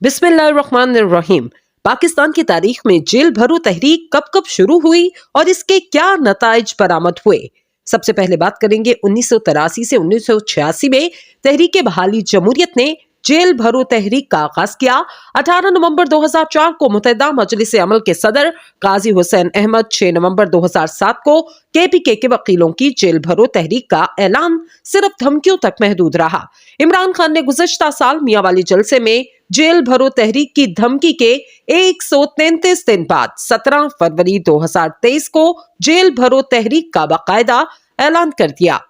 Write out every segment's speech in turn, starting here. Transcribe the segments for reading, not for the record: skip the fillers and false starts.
बिस्मिल्लाहिर्रहमानिर्रहीम। पाकिस्तान की तारीख में जेल भरो तहरीक कब कब शुरू हुई और इसके क्या नताइज बरामद हुए। सबसे पहले बात करेंगे 1983 से 1986 में तहरीक बहाली जमहूरियत ने जेल भरो तहरीक का आगाज किया। 18 नवंबर 2004 को मुत्तहिदा मजलिस अमल के सदर काजी हुसैन अहमद, 6 नवंबर 2007 को केपीके के वकीलों की जेल भरो तहरीक का ऐलान सिर्फ धमकियों तक महदूद रहा। इमरान खान ने गुज़श्ता साल मियांवाली जलसे में जेल भरो तहरीक की धमकी के 133 दिन बाद 17 फरवरी 2023 को जेल भरो तहरीक का बाकायदा ऐलान कर दिया।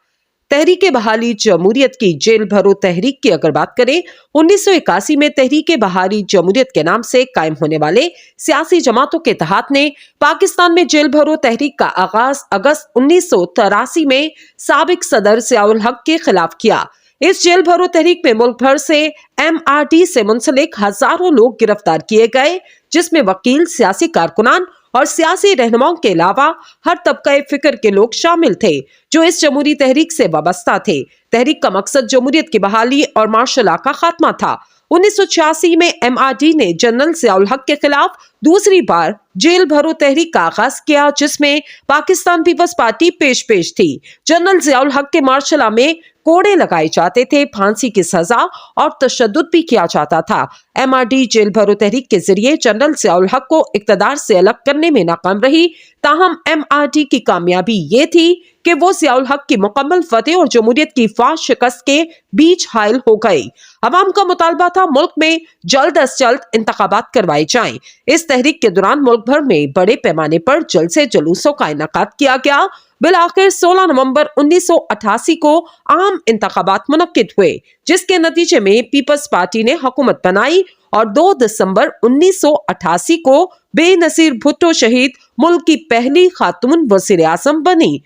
तहरीक बहाली जमहूरियत की जेल भरो तहरीक की अगर बात करें, 1981 में तहरीक बहाली जमहूरियत के नाम से कायम होने वाले सियासी जमातों के इत्तेहाद ने पाकिस्तान में जेल भरो तहरीक का आगाज अगस्त 1983 में साबिक सदर ज़ियाउल हक के खिलाफ किया। इस जेल भरो तहरीक में मुल्क भर से MRD से मुंसलिक हजारों लोग गिरफ्तार किए गए, जिसमें वकील, सियासी कारकुनान और सियासी रहनुमाओं के अलावा हर तबका फिक्र के लोग शामिल थे जो इस जमहूरी तहरीक से वाबस्ता थे। तहरीक का मकसद जमहूरियत की बहाली और मार्शल लॉ का खात्मा था। 1986 में MRD ने जनरल ज़ियाउल हक के खिलाफ दूसरी बार जेल भरो तहरीक का आगाज किया, जिसमें पाकिस्तान पीपल्स पार्टी पेश थी। जनरल ज़ियाउल हक के मार्शल लॉ में कोड़े लगाए जाते थे, फांसी की सजा और तशद्दुद भी किया जाता था। MRD जेल भरो तहरीक के जरिए जनरल ज़ियाउल हक को इक़्तिदार से अलग करने में नाकाम रही। ताहम MRD की कामयाबी ये थी कि वो ज़ियाउल हक की मुकम्मल फतेह और जमहूरियत की फाश शिकस्त के बीच हायल हो गई। अवाम का मुतालबा था मुल्क में जल्द अज जल्द इंतखाबात करवाए जाएं। इस तहरीक के दौरान मुल्क भर में बड़े पैमाने पर जलसे जुलूसों का इनेकाद किया गया। बिलाखिर 16 नवंबर 1988 को आम इंतखाबात मुनक्किद हुए, जिसके नतीजे में पीपल्स पार्टी ने हुकूमत बनाई और 2 दिसंबर 1988 को बेनजीर भुट्टो शहीद मुल्क की पहली खातून वज़ीर आज़म बनी।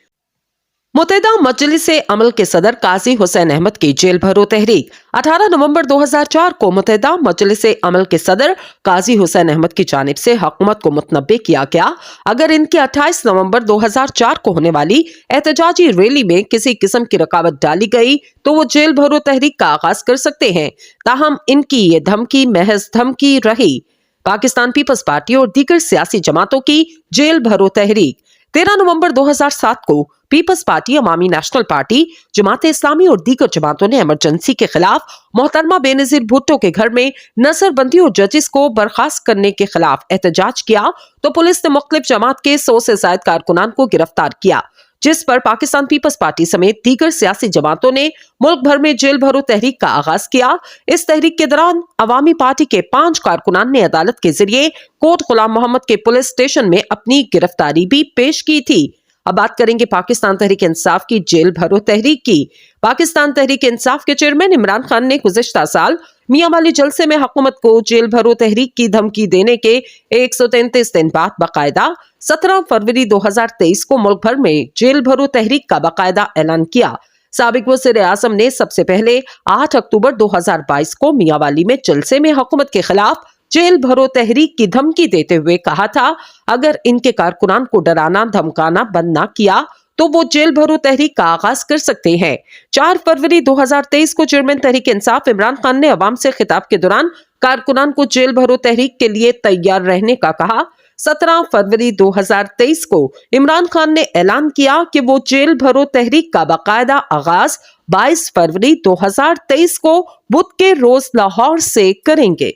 मुत्तहिदा मजलिस अमल के सदर काजी हुसैन अहमद की जेल भरो तहरीक 18 नवंबर 2004 को मुत्तहिदा मजलिस अमल के सदर काजी हुसैन अहमद की जानिब से हुकूमत को मुतनब्बे किया गया। अगर इनकी 28 नवंबर 2004 को होने वाली एहतजाजी रैली में किसी किस्म की रुकावट डाली गई तो वो जेल भरो तहरीक का आगाज कर सकते हैं। ताहम इनकी ये धमकी महज धमकी रही। पाकिस्तान पीपल्स पार्टी और दीगर सियासी जमातों की जेल भरो तहरीक 13 नवंबर 2007 को पीपल्स पार्टी, अवामी नेशनल पार्टी, जमात इस्लामी और दीगर जमातों ने इमरजेंसी के खिलाफ मोहतरमा बेनजीर भुट्टो के घर में नजरबंदी और जजेस को बर्खास्त करने के खिलाफ एहतजाज किया तो पुलिस ने मुख्तलिफ जमात के 100 से ज्यादा कारकुनान को गिरफ्तार किया, जिस पर पाकिस्तान पीपल्स पार्टी समेत दीगर सियासी जमातों ने मुल्क भर में जेल भरो तहरीक का आगाज किया। इस तहरीक के दौरान अवामी पार्टी के 5 कारकुनान ने अदालत के जरिए कोट गुलाम मोहम्मद के पुलिस स्टेशन में अपनी गिरफ्तारी भी पेश की थी। अब बात करेंगे पाकिस्तान तहरीक इंसाफ की जेल भरो तहरीक की। पाकिस्तान तहरीक इंसाफ के चेयरमैन इमरान खान ने गुज़श्ता साल मियांवाली जलसे में हुकूमत को जेल भरो तहरीक की धमकी देने के 133 दिन बाद बाकायदा 17 फरवरी 2023 को मुल्क भर में जेल भरो तहरीक का बाकायदा ऐलान किया। साबिक वज़ीर आज़म ने सबसे पहले 8 अक्टूबर 2022 को मियांवाली में जलसे में हुकूमत के खिलाफ जेल भरो तहरीक की धमकी देते हुए कहा था, अगर इनके कारकुनान को डराना धमकाना बंद ना किया तो वो जेल भरो तहरीक का आगाज कर सकते हैं। 4 फरवरी 2023 को चेयरमैन तहरीक इंसाफ इमरान खान ने अवाम से खिताब के दौरान कारकुनान को जेल भरो तहरीक के लिए तैयार रहने का कहा। 17 फरवरी 2023 को इमरान खान ने ऐलान किया कि वो जेल भरो तहरीक का बाकायदा आगाज 22 फरवरी 2023 को बुध के रोज लाहौर से करेंगे।